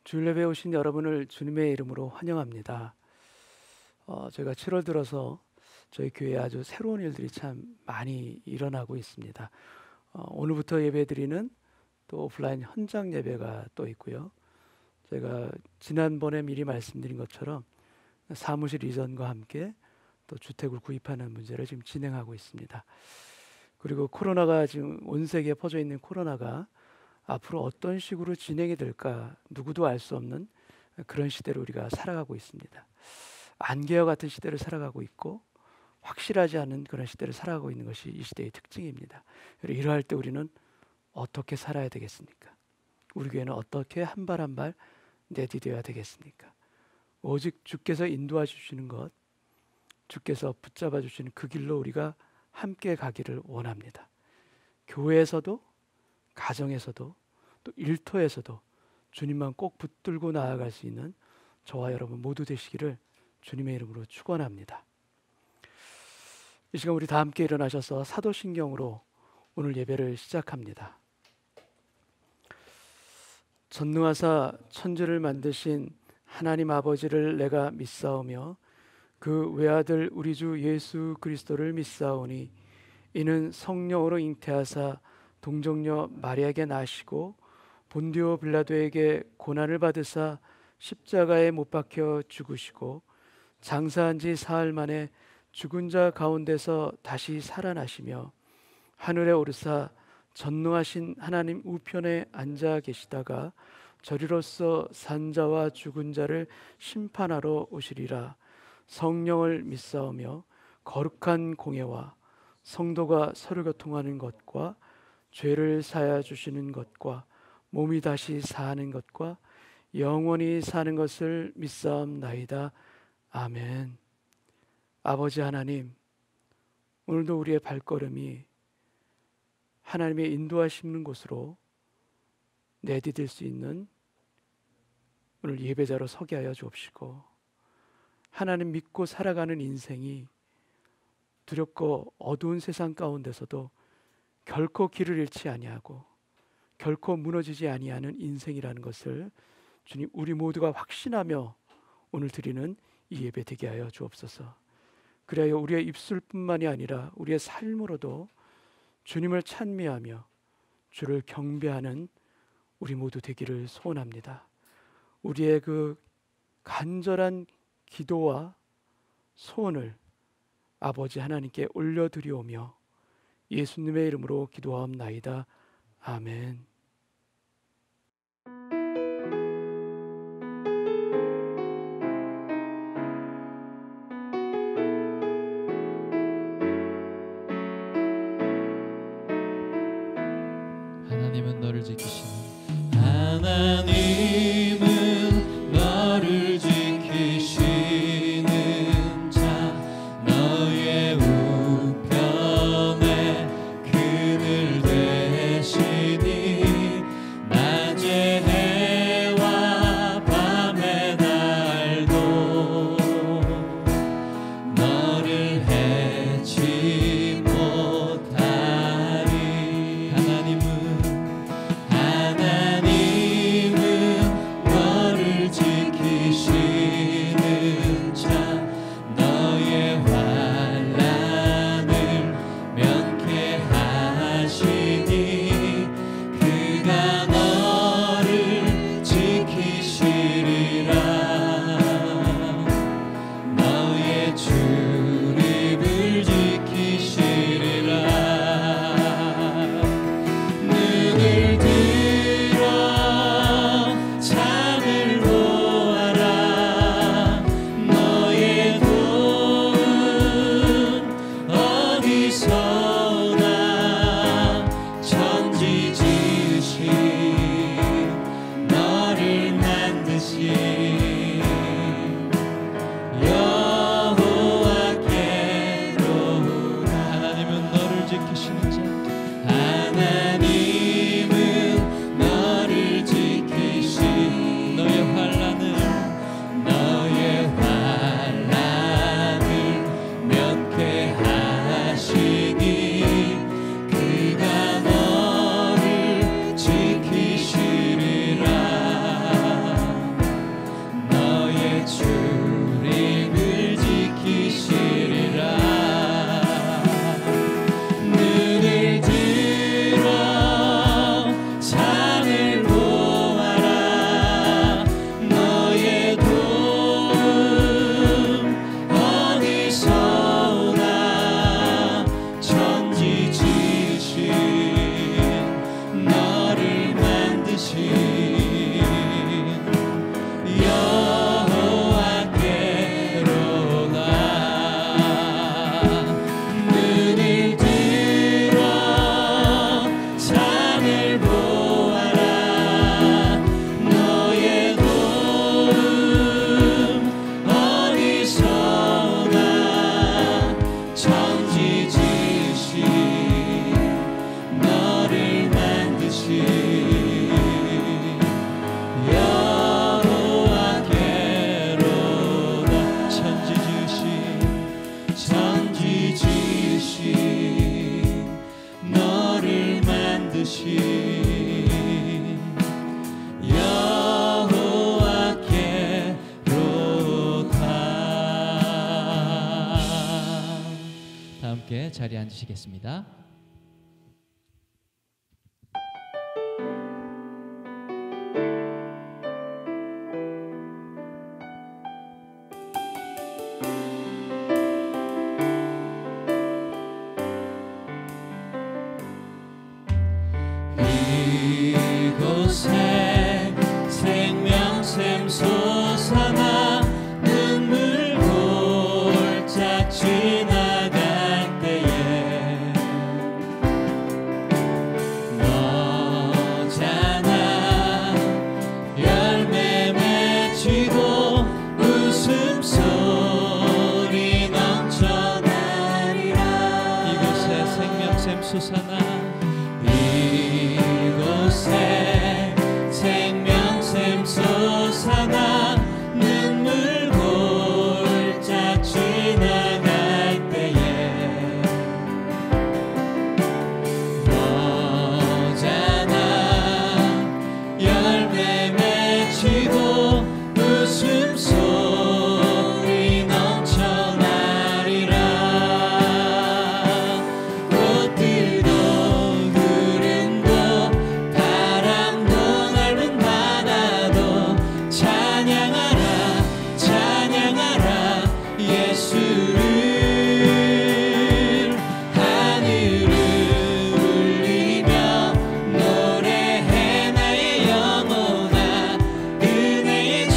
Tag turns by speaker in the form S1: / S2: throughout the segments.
S1: 주일 예배에 오신 여러분을 주님의 이름으로 환영합니다. 저희가 7월 들어서 저희 교회에 아주 새로운 일들이 참 많이 일어나고 있습니다. 오늘부터 예배드리는 또 오프라인 현장 예배가 또 있고요. 제가 지난번에 미리 말씀드린 것처럼 사무실 이전과 함께 또 주택을 구입하는 문제를 지금 진행하고 있습니다. 그리고 코로나가 지금 온 세계에 퍼져 있는 코로나가 앞으로 어떤 식으로 진행이 될까 누구도 알 수 없는 그런 시대를 우리가 살아가고 있습니다. 안개와 같은 시대를 살아가고 있고 확실하지 않은 그런 시대를 살아가고 있는 것이 이 시대의 특징입니다. 이러할 때 우리는 어떻게 살아야 되겠습니까? 우리 교회는 어떻게 한 발 한 발 내디뎌야 되겠습니까? 오직 주께서 인도해 주시는 것, 주께서 붙잡아 주시는 그 길로 우리가 함께 가기를 원합니다. 교회에서도 가정에서도 또 일터에서도 주님만 꼭 붙들고 나아갈 수 있는 저와 여러분 모두 되시기를 주님의 이름으로 축원합니다. 이 시간 우리 다 함께 일어나셔서 사도신경으로 오늘 예배를 시작합니다. 전능하사 천지를 만드신 하나님 아버지를 내가 믿사오며 그 외아들 우리 주 예수 그리스도를 믿사오니 이는 성령으로 잉태하사 동정녀 마리아에게 나시고 본디오 빌라도에게 고난을 받으사 십자가에 못 박혀 죽으시고 장사한 지 사흘 만에 죽은 자 가운데서 다시 살아나시며 하늘에 오르사 전능하신 하나님 우편에 앉아 계시다가 저리로서 산 자와 죽은 자를 심판하러 오시리라. 성령을 믿사오며 거룩한 공예와 성도가 서로 교통하는 것과 죄를 사하여 주시는 것과 몸이 다시 사는 것과 영원히 사는 것을 믿사옵나이다. 아멘. 아버지 하나님, 오늘도 우리의 발걸음이 하나님의 인도하시는 곳으로 내디딜 수 있는 오늘 예배자로 서게 하여 주옵시고, 하나님 믿고 살아가는 인생이 두렵고 어두운 세상 가운데서도 결코 길을 잃지 아니하고 결코 무너지지 아니하는 인생이라는 것을 주님 우리 모두가 확신하며 오늘 드리는 이 예배 되게 하여 주옵소서. 그래야 우리의 입술뿐만이 아니라 우리의 삶으로도 주님을 찬미하며 주를 경배하는 우리 모두 되기를 소원합니다. 우리의 그 간절한 기도와 소원을 아버지 하나님께 올려드리오며 예수님의 이름으로 기도하옵나이다. 아멘.
S2: 하나님은 너를 지키시는 하나님은 너를 지키시는 자 너의 우편에 그늘 되시니 낮의 해와 밤의 달도 너를 해치 못하리. 하나님은 함께 자리에 앉으시겠습니다.
S3: 이곳에 생명샘 솟아나 눈물 골짝 지나갈 때에 너잖아 열매 맺히고 웃음소리 넘쳐나리라.
S2: 이곳에 생명샘 솟아나
S3: 이곳에 생명샘 솟아나 눈물 골짝 지나갈 때에 너잖아 열매 맺히고 웃음소리 넘쳐나리라. 꽃들도 구름도 바람도 넓은 바다도 찬양하라 찬양하라 예수를. 하늘을 울리며 노래해 나의 영혼아 은혜의 주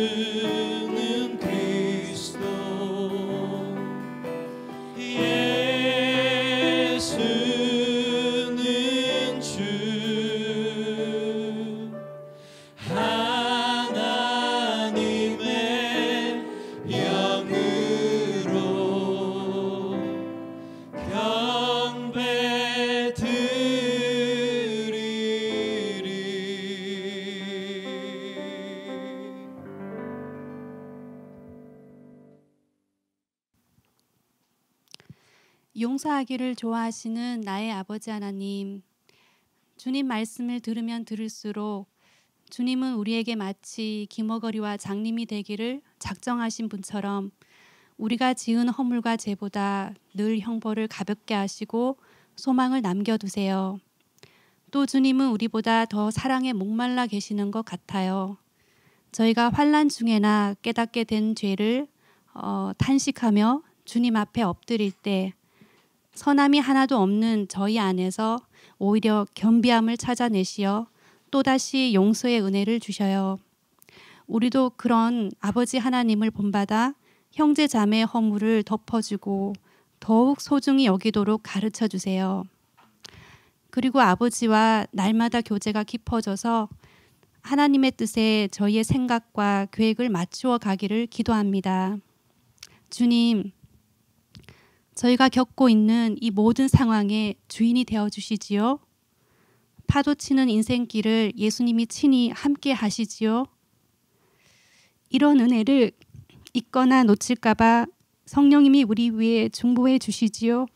S3: 예수는 그리스도 예수는 주 하나님의 영으로 경배 드리리.
S4: 용서하기를 좋아하시는 나의 아버지 하나님, 주님 말씀을 들으면 들을수록 주님은 우리에게 마치 기머거리와 장님이 되기를 작정하신 분처럼 우리가 지은 허물과 죄보다 늘 형벌을 가볍게 하시고 소망을 남겨두세요. 또 주님은 우리보다 더 사랑에 목말라 계시는 것 같아요. 저희가 환난 중에나 깨닫게 된 죄를 탄식하며 주님 앞에 엎드릴 때 선함이 하나도 없는 저희 안에서 오히려 겸비함을 찾아내시어 또다시 용서의 은혜를 주셔요. 우리도 그런 아버지 하나님을 본받아 형제 자매의 허물을 덮어주고 더욱 소중히 여기도록 가르쳐 주세요. 그리고 아버지와 날마다 교제가 깊어져서 하나님의 뜻에 저희의 생각과 계획을 맞추어 가기를 기도합니다. 주님, 저희가 겪고 있는 이 모든 상황의 주인이 되어 주시지요. 파도치는 인생길을 예수님이 친히 함께 하시지요. 이런 은혜를 잊거나 놓칠까 봐 성령님이 우리 위에 중보해 주시지요.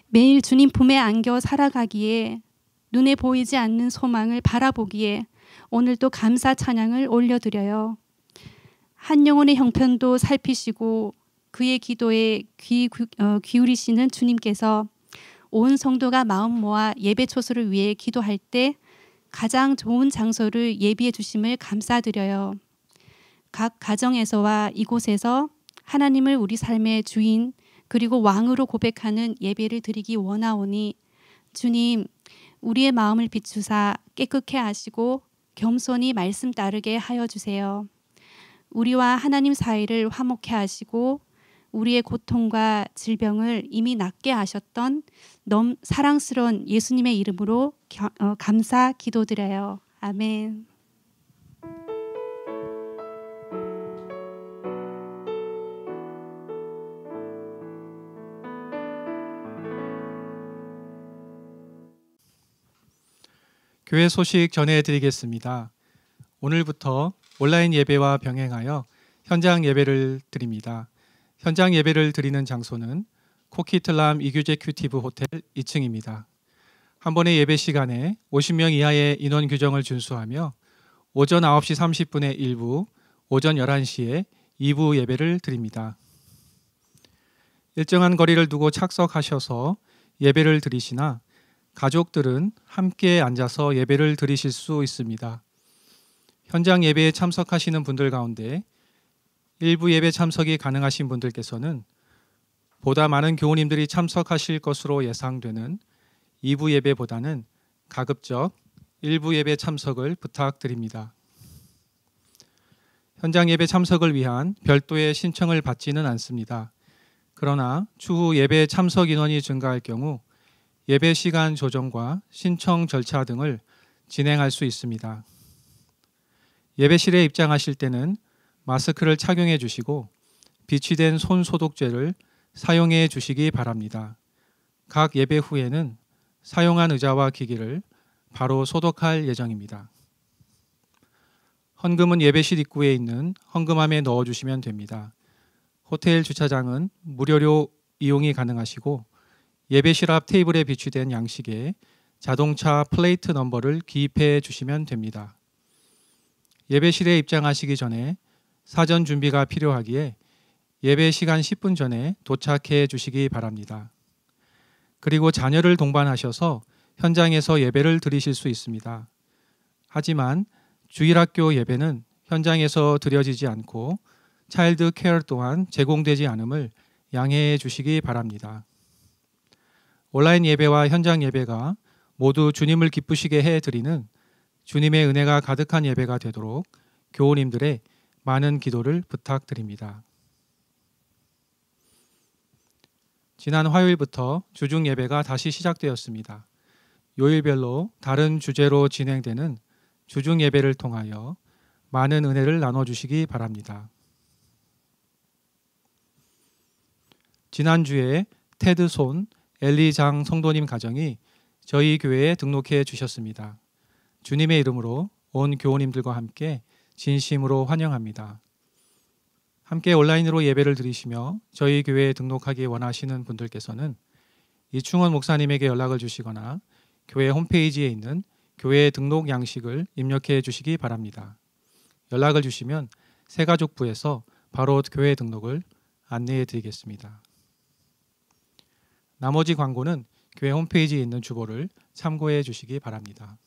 S4: 매일 주님 품에 안겨 살아가기에 눈에 보이지 않는 소망을 바라보기에 오늘도 감사 찬양을 올려드려요. 한 영혼의 형편도 살피시고 그의 기도에 기울이시는 주님께서 온 성도가 마음 모아 예배 초소를 위해 기도할 때 가장 좋은 장소를 예비해 주심을 감사드려요. 각 가정에서와 이곳에서 하나님을 우리 삶의 주인 그리고 왕으로 고백하는 예배를 드리기 원하오니 주님, 우리의 마음을 비추사 깨끗게 하시고 겸손히 말씀 따르게 하여 주세요. 우리와 하나님 사이를 화목해 하시고 우리의 고통과 질병을 이미 낫게 하셨던 너무 사랑스러운 예수님의 이름으로 감사 기도드려요. 아멘.
S5: 교회 소식 전해드리겠습니다. 오늘부터 온라인 예배와 병행하여 현장 예배를 드립니다. 현장 예배를 드리는 장소는 코키틀람 이규제큐티브 호텔 2층입니다. 한 번의 예배 시간에 50명 이하의 인원 규정을 준수하며 오전 9시 30분에 1부, 오전 11시에 2부 예배를 드립니다. 일정한 거리를 두고 착석하셔서 예배를 드리시나 가족들은 함께 앉아서 예배를 드리실 수 있습니다. 현장 예배에 참석하시는 분들 가운데 일부 예배 참석이 가능하신 분들께서는 보다 많은 교우님들이 참석하실 것으로 예상되는 2부 예배보다는 가급적 일부 예배 참석을 부탁드립니다. 현장 예배 참석을 위한 별도의 신청을 받지는 않습니다. 그러나 추후 예배 참석 인원이 증가할 경우 예배 시간 조정과 신청 절차 등을 진행할 수 있습니다. 예배실에 입장하실 때는 마스크를 착용해 주시고 비치된 손 소독제를 사용해 주시기 바랍니다. 각 예배 후에는 사용한 의자와 기기를 바로 소독할 예정입니다. 헌금은 예배실 입구에 있는 헌금함에 넣어주시면 됩니다. 호텔 주차장은 무료로 이용이 가능하시고 예배실 앞 테이블에 비치된 양식에 자동차 플레이트 넘버를 기입해 주시면 됩니다. 예배실에 입장하시기 전에 사전 준비가 필요하기에 예배 시간 10분 전에 도착해 주시기 바랍니다. 그리고 자녀를 동반하셔서 현장에서 예배를 드리실 수 있습니다. 하지만 주일학교 예배는 현장에서 드려지지 않고 차일드 케어 또한 제공되지 않음을 양해해 주시기 바랍니다. 온라인 예배와 현장 예배가 모두 주님을 기쁘시게 해드리는 주님의 은혜가 가득한 예배가 되도록 교우님들의 많은 기도를 부탁드립니다. 지난 화요일부터 주중 예배가 다시 시작되었습니다. 요일별로 다른 주제로 진행되는 주중 예배를 통하여 많은 은혜를 나눠주시기 바랍니다. 지난주에 테드 손 엘리장 성도님 가정이 저희 교회에 등록해 주셨습니다. 주님의 이름으로 온 교우님들과 함께 진심으로 환영합니다. 함께 온라인으로 예배를 드리시며 저희 교회에 등록하기 원하시는 분들께서는 이충원 목사님에게 연락을 주시거나 교회 홈페이지에 있는 교회 등록 양식을 입력해 주시기 바랍니다. 연락을 주시면 새가족부에서 바로 교회 등록을 안내해 드리겠습니다. 나머지 광고는 교회 홈페이지에 있는 주보를 참고해 주시기 바랍니다.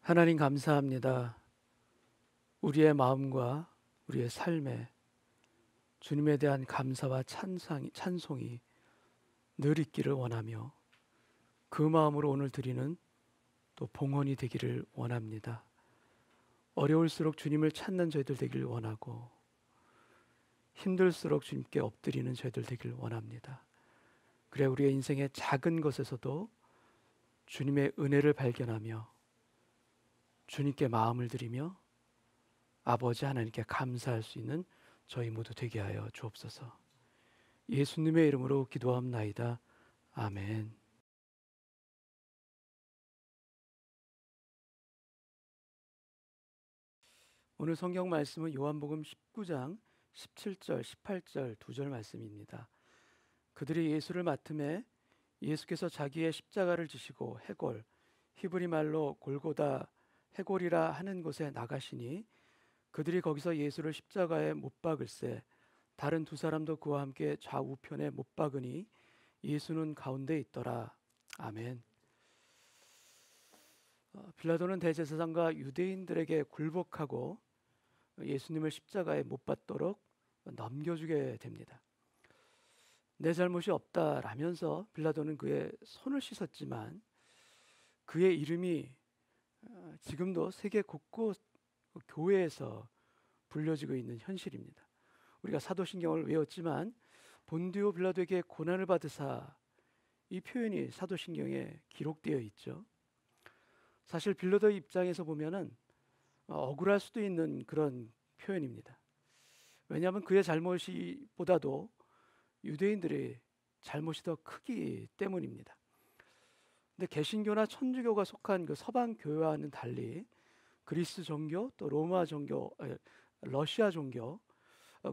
S1: 하나님 감사합니다. 우리의 마음과 우리의 삶에 주님에 대한 감사와 찬송이 늘 있기를 원하며 그 마음으로 오늘 드리는 또 봉헌이 되기를 원합니다. 어려울수록 주님을 찾는 저희들 되기를 원하고 힘들수록 주님께 엎드리는 저희들 되기를 원합니다. 그래 우리의 인생의 작은 것에서도 주님의 은혜를 발견하며 주님께 마음을 드리며 아버지 하나님께 감사할 수 있는 저희 모두 되게 하여 주옵소서. 예수님의 이름으로 기도합나이다. 아멘. 오늘 성경 말씀은 요한복음 19장 17절, 18절 두 절 말씀입니다. 그들이 예수를 맡음에 예수께서 자기의 십자가를 지시고 해골, 히브리 말로 골고다 해골이라 하는 곳에 나가시니 그들이 거기서 예수를 십자가에 못 박을새 다른 두 사람도 그와 함께 좌우편에 못 박으니 예수는 가운데 있더라. 아멘. 빌라도는 대제사장과 유대인들에게 굴복하고 예수님을 십자가에 못 박도록 넘겨주게 됩니다. 내 잘못이 없다라면서 빌라도는 그의 손을 씻었지만 그의 이름이 지금도 세계 곳곳 교회에서 불려지고 있는 현실입니다. 우리가 사도신경을 외웠지만 본디오 빌라도에게 고난을 받으사, 이 표현이 사도신경에 기록되어 있죠. 사실 빌라도의 입장에서 보면은 억울할 수도 있는 그런 표현입니다. 왜냐하면 그의 잘못보다도 유대인들의 잘못이 더 크기 때문입니다. 근데 개신교나 천주교가 속한 그 서방 교회와는 달리 그리스 종교 또 로마 종교, 러시아 종교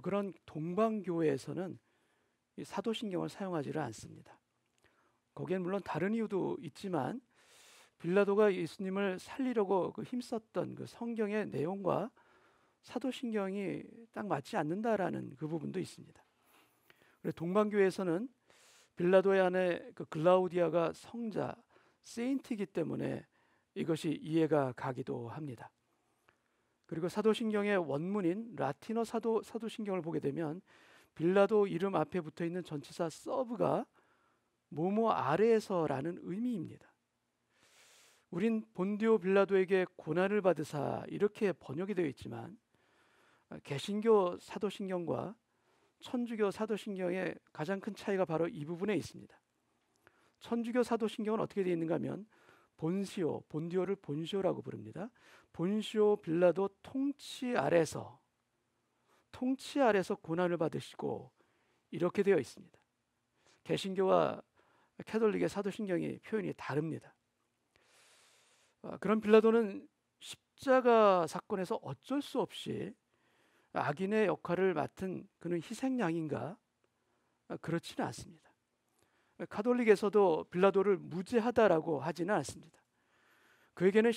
S1: 그런 동방 교회에서는 이 사도신경을 사용하지를 않습니다. 거기엔 물론 다른 이유도 있지만 빌라도가 예수님을 살리려고 힘썼던 그 성경의 내용과 사도신경이 딱 맞지 않는다라는 그 부분도 있습니다. 그래서 동방교회에서는 빌라도의 아내 그 글라우디아가 성자 세인트이기 때문에 이것이 이해가 가기도 합니다. 그리고 사도신경의 원문인 라틴어 사도신경을 보게 되면 빌라도 이름 앞에 붙어 있는 전치사 서브가 뭐뭐 아래에서라는 의미입니다. 우린 본디오 빌라도에게 고난을 받으사 이렇게 번역이 되어 있지만 개신교 사도신경과 천주교 사도신경의 가장 큰 차이가 바로 이 부분에 있습니다. 천주교 사도신경은 어떻게 되어 있는가 하면 본디오를 본시오라고 부릅니다. 본시오 빌라도 통치 아래서 고난을 받으시고 이렇게 되어 있습니다. 개신교와 캐톨릭의 사도신경이 표현이 다릅니다. 그런 빌라도는 십자가 사건에서 어쩔 수 없이 악인의 역할을 맡은 그는 희생양인가? 그렇지는 않습니다. 가톨릭에서도 빌라도를 무죄하다라고 하지는 않습니다. 그에게는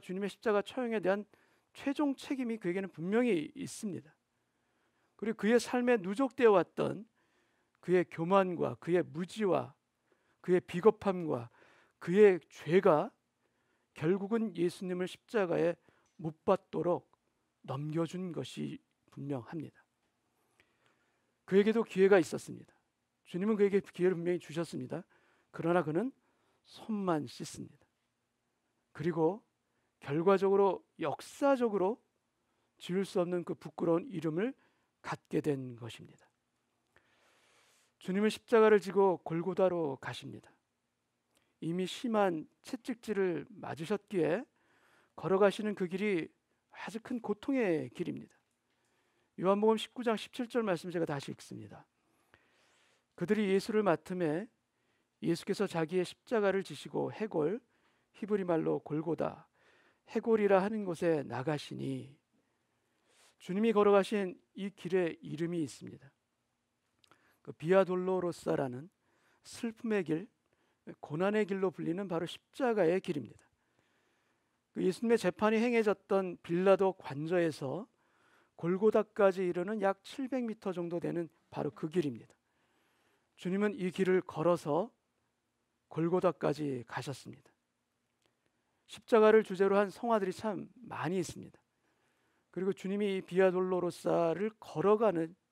S1: 주님의 십자가 처형에 대한 최종 책임이 그에게는 분명히 있습니다. 그리고 그의 삶에 누적되어 왔던 그의 교만과 그의 무지와 그의 비겁함과 그의 죄가 결국은 예수님을 십자가에 못 박도록 넘겨준 것이 분명합니다. 그에게도 기회가 있었습니다. 주님은 그에게 기회를 분명히 주셨습니다. 그러나 그는 손만 씻습니다. 그리고 결과적으로 역사적으로 지울 수 없는 그 부끄러운 이름을 갖게 된 것입니다. 주님은 십자가를 지고 골고다로 가십니다. 이미 심한 채찍질을 맞으셨기에 걸어가시는 그 길이 아주 큰 고통의 길입니다. 요한복음 19장 17절 말씀 제가 다시 읽습니다. 그들이 예수를 맡음에 예수께서 자기의 십자가를 지시고 해골, 히브리 말로 골고다, 해골이라 하는 곳에 나가시니, 주님이 걸어가신 이 길에 이름이 있습니다. 그 비아 돌로로사라는 슬픔의 길, 고난의 길로 불리는 바로 십자가의 길입니다. 그 예수님의 재판이 행해졌던 빌라도 관저에서 골고다까지 이르는 약 700m 정도 되는 바로 그 길입니다. 주님은 이 길을 걸어서 골고다까지 가셨습니다. 십자가를 주제로 한 성화들이 참 많이 있습니다. 그리고 주님이 이 비아 돌로로사를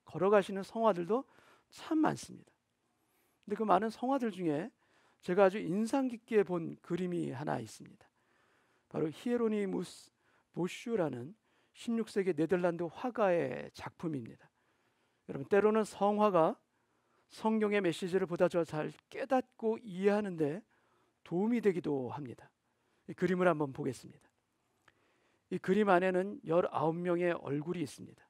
S1: 걸어가시는 성화들도 참 많습니다. 근데 그 많은 성화들 중에 제가 아주 인상 깊게 본 그림이 하나 있습니다. 바로 히에로니무스 보슈라는 16세기 네덜란드 화가의 작품입니다. 여러분, 때로는 성화가 성경의 메시지를 보다 더 잘 깨닫고 이해하는데 도움이 되기도 합니다. 이 그림을 한번 보겠습니다. 이 그림 안에는 19명의 얼굴이 있습니다.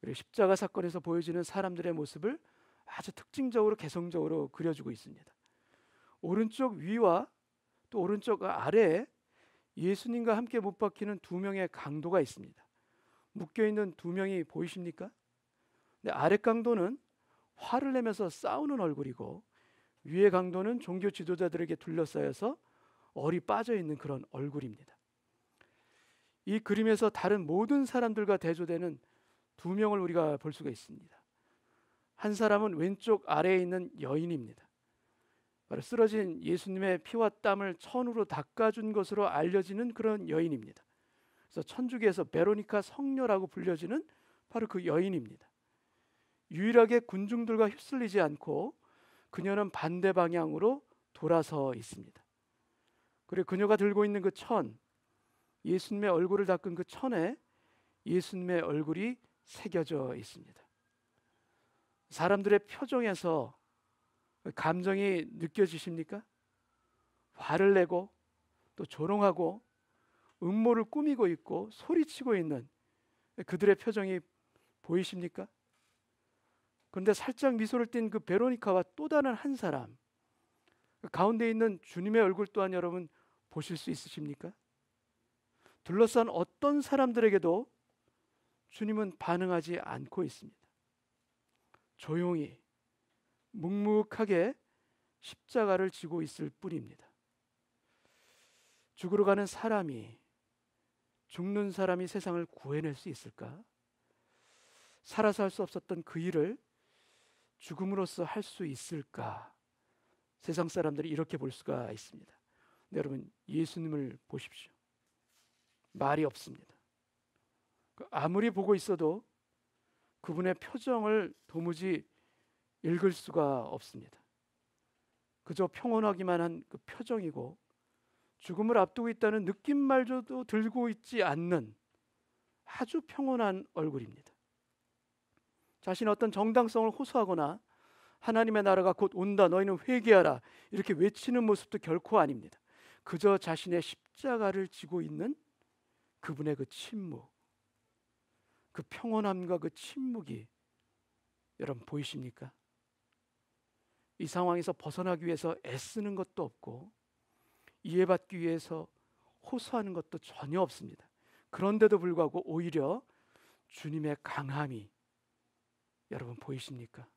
S1: 그리고 십자가 사건에서 보여지는 사람들의 모습을 아주 특징적으로 개성적으로 그려주고 있습니다. 오른쪽 위와 또 오른쪽 아래에 예수님과 함께 못 박히는 두 명의 강도가 있습니다. 묶여있는 두 명이 보이십니까? 근데 아래 강도는 화를 내면서 싸우는 얼굴이고, 위의 강도는 종교 지도자들에게 둘러싸여서 얼이 빠져있는 그런 얼굴입니다. 이 그림에서 다른 모든 사람들과 대조되는 두 명을 우리가 볼 수가 있습니다. 한 사람은 왼쪽 아래에 있는 여인입니다. 바로 쓰러진 예수님의 피와 땀을 천으로 닦아준 것으로 알려지는 그런 여인입니다. 그래서 천주교에서 베로니카 성녀라고 불려지는 바로 그 여인입니다. 유일하게 군중들과 휩쓸리지 않고 그녀는 반대 방향으로 돌아서 있습니다. 그리고 그녀가 들고 있는 그 천, 예수님의 얼굴을 닦은 그 천에 예수님의 얼굴이 새겨져 있습니다. 사람들의 표정에서 감정이 느껴지십니까? 화를 내고 또 조롱하고 음모를 꾸미고 있고 소리치고 있는 그들의 표정이 보이십니까? 그런데 살짝 미소를 띤 그 베로니카와 또 다른 한 사람, 그 가운데 있는 주님의 얼굴 또한 여러분 보실 수 있으십니까? 둘러싼 어떤 사람들에게도 주님은 반응하지 않고 있습니다. 조용히 묵묵하게 십자가를 지고 있을 뿐입니다. 죽으러 가는 사람이, 죽는 사람이 세상을 구해낼 수 있을까? 살아서 할 수 없었던 그 일을 죽음으로써 할 수 있을까? 세상 사람들이 이렇게 볼 수가 있습니다. 근데 여러분, 예수님을 보십시오. 말이 없습니다. 아무리 보고 있어도 그분의 표정을 도무지 읽을 수가 없습니다. 그저 평온하기만 한 그 표정이고, 죽음을 앞두고 있다는 느낌말조도 들고 있지 않는 아주 평온한 얼굴입니다. 자신의 어떤 정당성을 호소하거나 하나님의 나라가 곧 온다, 너희는 회개하라, 이렇게 외치는 모습도 결코 아닙니다. 그저 자신의 십자가를 지고 있는 그분의 그 침묵, 그 평온함과 그 침묵이 여러분 보이십니까? 이 상황에서 벗어나기 위해서 애쓰는 것도 없고 이해받기 위해서 호소하는 것도 전혀 없습니다. 그런데도 불구하고 오히려 주님의 강함이 여러분 보이십니까?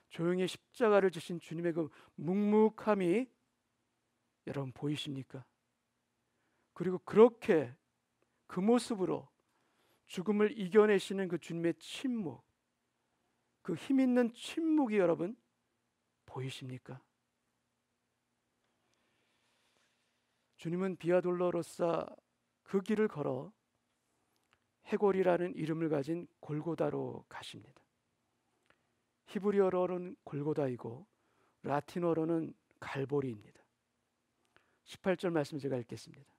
S1: 조용히 십자가를 지신 주님의 그 묵묵함이 여러분 보이십니까? 그리고 그렇게 그 모습으로 죽음을 이겨내시는 그 주님의 침묵, 그 힘 있는 침묵이 여러분 보이십니까? 주님은 비아 돌로로사 그 길을 걸어 해골이라는 이름을 가진 골고다로 가십니다. 히브리어로는 골고다이고 라틴어로는 갈보리입니다. 18절 말씀 제가 읽겠습니다.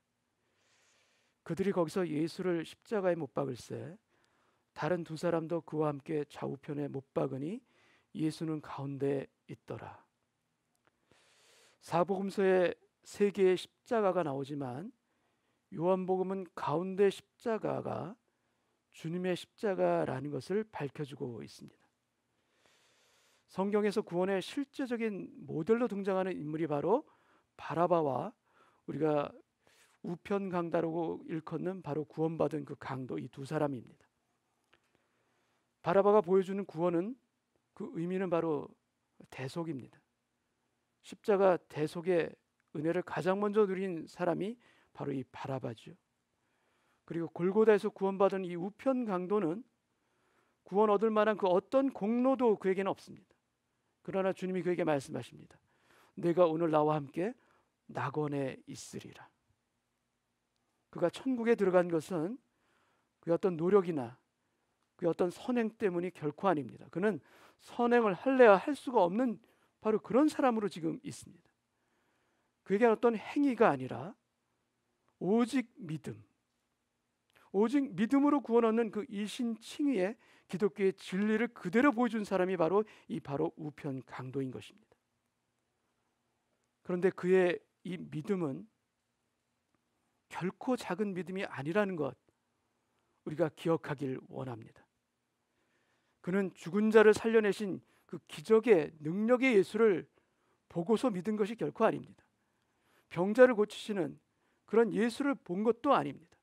S1: 그들이 거기서 예수를 십자가에 못 박을새 다른 두 사람도 그와 함께 좌우편에 못 박으니 예수는 가운데 있더라. 사복음서에 세 개의 십자가가 나오지만 요한복음은 가운데 십자가가 주님의 십자가라는 것을 밝혀주고 있습니다. 성경에서 구원의 실제적인 모델로 등장하는 인물이 바로 바라바와 우리가 우편 강다라고 일컫는 바로 구원받은 그 강도, 이 두 사람입니다. 바라바가 보여주는 구원은 그 의미는 바로 대속입니다. 십자가 대속의 은혜를 가장 먼저 누린 사람이 바로 이 바라바죠. 그리고 골고다에서 구원받은 이 우편 강도는 구원 얻을 만한 그 어떤 공로도 그에게는 없습니다. 그러나 주님이 그에게 말씀하십니다. 내가 오늘 나와 함께 낙원에 있으리라. 그가 천국에 들어간 것은 그의 어떤 노력이나 그의 어떤 선행 때문이 결코 아닙니다. 그는 선행을 할래야 할 수가 없는 바로 그런 사람으로 지금 있습니다. 그에게 어떤 행위가 아니라 오직 믿음, 오직 믿음으로 구원 얻는 그 일신칭의의 기독교의 진리를 그대로 보여준 사람이 바로 우편 강도인 것입니다. 그런데 그의 이 믿음은 결코 작은 믿음이 아니라는 것 우리가 기억하길 원합니다. 그는 죽은 자를 살려내신 그 기적의 능력의 예수를 보고서 믿은 것이 결코 아닙니다. 병자를 고치시는 그런 예수를 본 것도 아닙니다.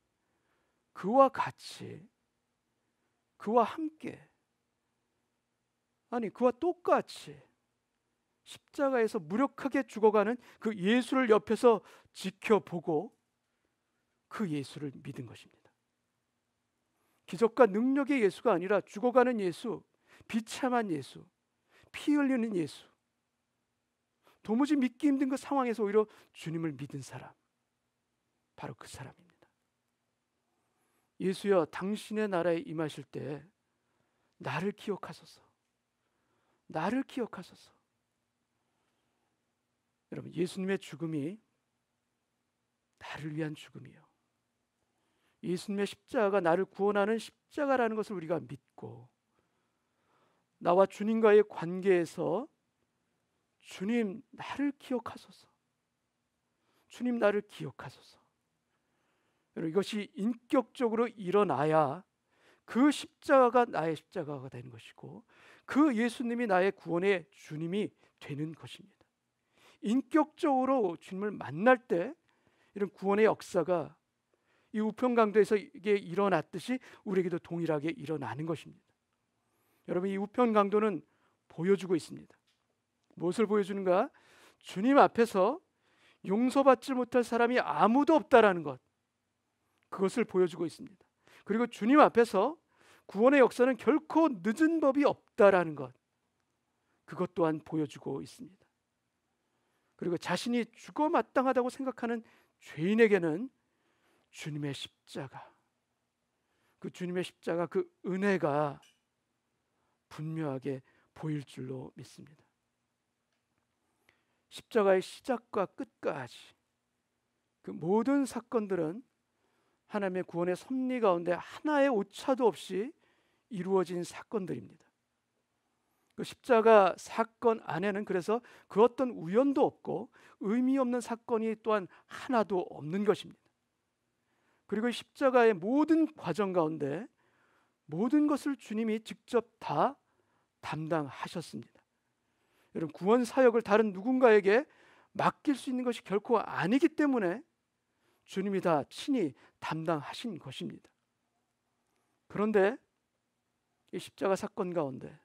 S1: 그와 같이, 그와 함께, 아니 그와 똑같이 십자가에서 무력하게 죽어가는 그 예수를 옆에서 지켜보고 그 예수를 믿은 것입니다. 기적과 능력의 예수가 아니라 죽어가는 예수, 비참한 예수, 피 흘리는 예수, 도무지 믿기 힘든 그 상황에서 오히려 주님을 믿은 사람, 바로 그 사람입니다. 예수여, 당신의 나라에 임하실 때 나를 기억하소서, 나를 기억하소서. 여러분, 예수님의 죽음이 나를 위한 죽음이요, 예수님의 십자가가 나를 구원하는 십자가라는 것을 우리가 믿고 나와 주님과의 관계에서 주님 나를 기억하소서, 주님 나를 기억하소서. 여러분, 이것이 인격적으로 일어나야 그 십자가가 나의 십자가가 되는 것이고 그 예수님이 나의 구원의 주님이 되는 것입니다. 인격적으로 주님을 만날 때 이런 구원의 역사가 이 우편강도에서 이게 일어났듯이 우리에게도 동일하게 일어나는 것입니다. 여러분, 이 우편강도는 보여주고 있습니다. 무엇을 보여주는가? 주님 앞에서 용서받지 못할 사람이 아무도 없다라는 것, 그것을 보여주고 있습니다. 그리고 주님 앞에서 구원의 역사는 결코 늦은 법이 없다라는 것, 그것 또한 보여주고 있습니다. 그리고 자신이 죽어 마땅하다고 생각하는 죄인에게는 주님의 십자가, 그 주님의 십자가, 그 은혜가 분명하게 보일 줄로 믿습니다. 십자가의 시작과 끝까지 그 모든 사건들은 하나님의 구원의 섭리 가운데 하나의 오차도 없이 이루어진 사건들입니다. 그 십자가 사건 안에는 그래서 그 어떤 우연도 없고 의미 없는 사건이 또한 하나도 없는 것입니다. 그리고 십자가의 모든 과정 가운데 모든 것을 주님이 직접 다 담당하셨습니다. 여러분, 구원 사역을 다른 누군가에게 맡길 수 있는 것이 결코 아니기 때문에 주님이 다 친히 담당하신 것입니다. 그런데 이 십자가 사건 가운데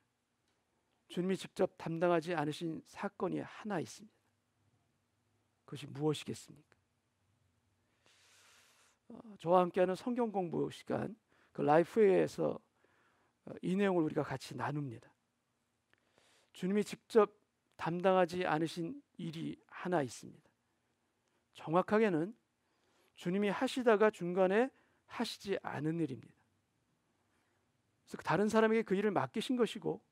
S1: 주님이 직접 담당하지 않으신 사건이 하나 있습니다. 그것이 무엇이겠습니까? 저와 함께하는 성경 공부 시간, 그 라이프웨이에서 이 내용을 우리가 같이 나눕니다. 주님이 직접 담당하지 않으신 일이 하나 있습니다. 정확하게는 주님이 하시다가 중간에 하시지 않은 일입니다. 그래서 다른 사람에게 그 일을 맡기신 것이고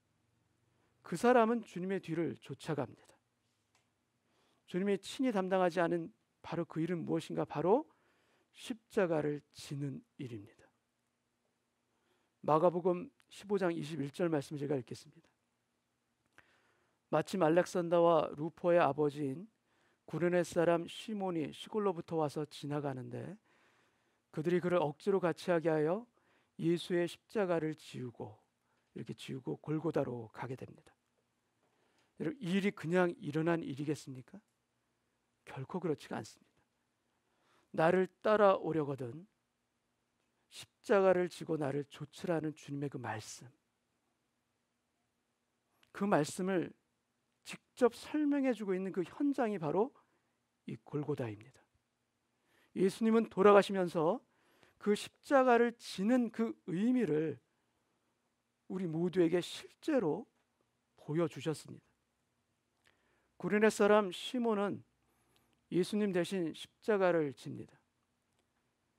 S1: 그 사람은 주님의 뒤를 쫓아갑니다. 주님이 친히 담당하지 않은 바로 그 일은 무엇인가? 바로 십자가를 지는 일입니다. 마가복음 15장 21절 말씀을 제가 읽겠습니다. 마침 알렉산더와 루포의 아버지인 구레네 사람 시몬이 시골로부터 와서 지나가는데 그들이 그를 억지로 같이 하게 하여 예수의 십자가를 지우고 골고다로 가게 됩니다. 여러분, 이 일이 그냥 일어난 일이겠습니까? 결코 그렇지가 않습니다. 나를 따라오려거든 십자가를 지고 나를 좇으라는 주님의 그 말씀을 직접 설명해 주고 있는 그 현장이 바로 이 골고다입니다. 예수님은 돌아가시면서 그 십자가를 지는 그 의미를 우리 모두에게 실제로 보여주셨습니다. 구레네 사람 시몬은 예수님 대신 십자가를 집니다.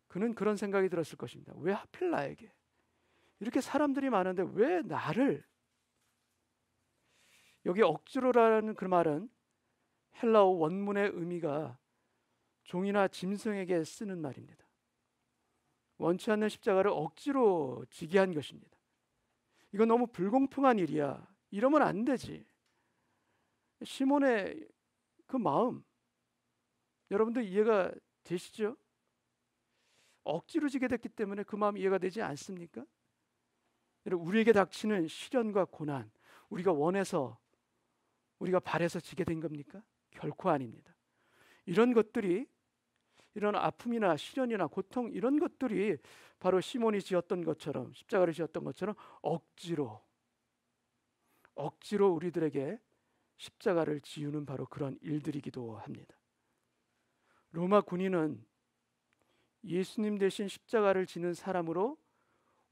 S1: 그는 그런 생각이 들었을 것입니다. 왜 하필 나에게? 이렇게 사람들이 많은데 왜 나를? 여기 억지로라는 그 말은 헬라어 원문의 의미가 종이나 짐승에게 쓰는 말입니다. 원치 않는 십자가를 억지로 지게 한 것입니다. 이건 너무 불공평한 일이야. 이러면 안 되지. 시몬의 그 마음, 여러분들 이해가 되시죠? 억지로 지게 됐기 때문에 그 마음 이해가 되지 않습니까? 우리에게 닥치는 시련과 고난, 우리가 원해서, 우리가 바래서 지게 된 겁니까? 결코 아닙니다. 이런 것들이, 이런 아픔이나 시련이나 고통, 이런 것들이 바로 시몬이 지었던 것처럼, 십자가를 지었던 것처럼 억지로 우리들에게 십자가를 지우는 바로 그런 일들이기도 합니다. 로마 군인은 예수님 대신 십자가를 지는 사람으로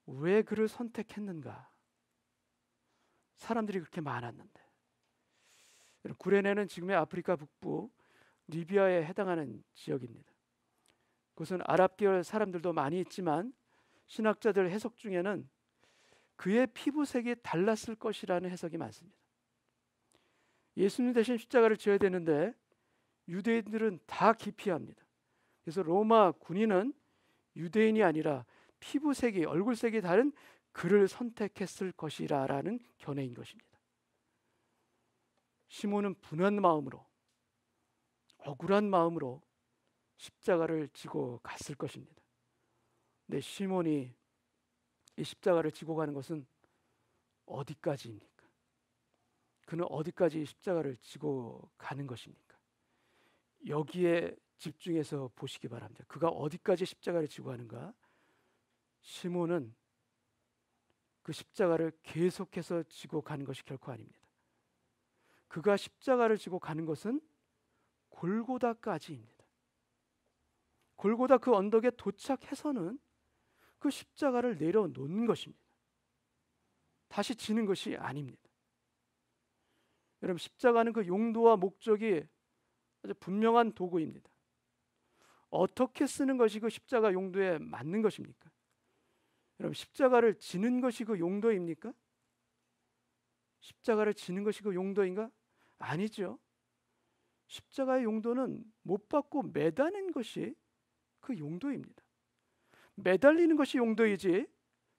S1: 왜 그를 선택했는가? 사람들이 그렇게 많았는데. 구레네는 지금의 아프리카 북부 리비아에 해당하는 지역입니다. 그것은 아랍 계열 사람들도 많이 있지만 신학자들 해석 중에는 그의 피부색이 달랐을 것이라는 해석이 많습니다. 예수님 대신 십자가를 지어야 되는데 유대인들은 다 기피합니다. 그래서 로마 군인은 유대인이 아니라 피부색이, 얼굴색이 다른 그를 선택했을 것이라는 견해인 것입니다. 시몬은 분한 마음으로, 억울한 마음으로 십자가를 지고 갔을 것입니다. 근데 시몬이 이 십자가를 지고 가는 것은 어디까지입니까? 그는 어디까지 십자가를 지고 가는 것입니까? 여기에 집중해서 보시기 바랍니다. 그가 어디까지 십자가를 지고 가는가? 시몬은 그 십자가를 계속해서 지고 가는 것이 결코 아닙니다. 그가 십자가를 지고 가는 것은 골고다까지입니다. 골고다 그 언덕에 도착해서는 그 십자가를 내려놓는 것입니다. 다시 지는 것이 아닙니다. 여러분, 십자가는 그 용도와 목적이 아주 분명한 도구입니다. 어떻게 쓰는 것이 그 십자가 용도에 맞는 것입니까? 여러분, 십자가를 지는 것이 그 용도입니까? 십자가를 지는 것이 그 용도인가? 아니죠. 십자가의 용도는 못 박고 매다는 것이 그 용도입니다. 매달리는 것이 용도이지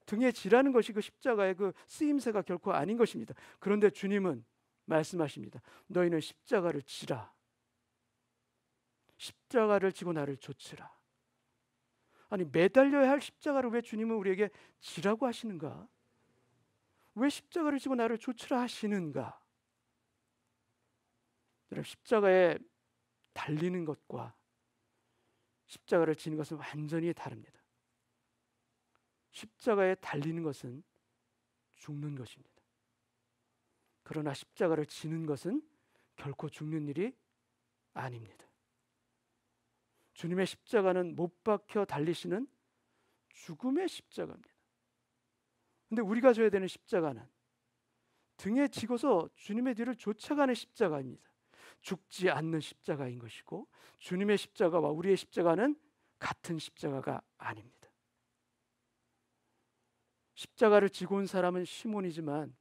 S1: 등에 지라는 것이 그 십자가의 그 쓰임새가 결코 아닌 것입니다. 그런데 주님은 말씀하십니다. 너희는 십자가를 지라. 십자가를 지고 나를 좇으라. 아니, 매달려야 할 십자가를 왜 주님은 우리에게 지라고 하시는가? 왜 십자가를 지고 나를 좇으라 하시는가? 여러분, 십자가에 달리는 것과 십자가를 지는 것은 완전히 다릅니다. 십자가에 달리는 것은 죽는 것입니다. 그러나 십자가를 지는 것은 결코 죽는 일이 아닙니다. 주님의 십자가는 못 박혀 달리시는 죽음의 십자가입니다. 그런데 우리가 져야 되는 십자가는 등에 지고서 주님의 뒤를 쫓아가는 십자가입니다. 죽지 않는 십자가인 것이고, 주님의 십자가와 우리의 십자가는 같은 십자가가 아닙니다. 십자가를 지고 온 사람은 시몬이지만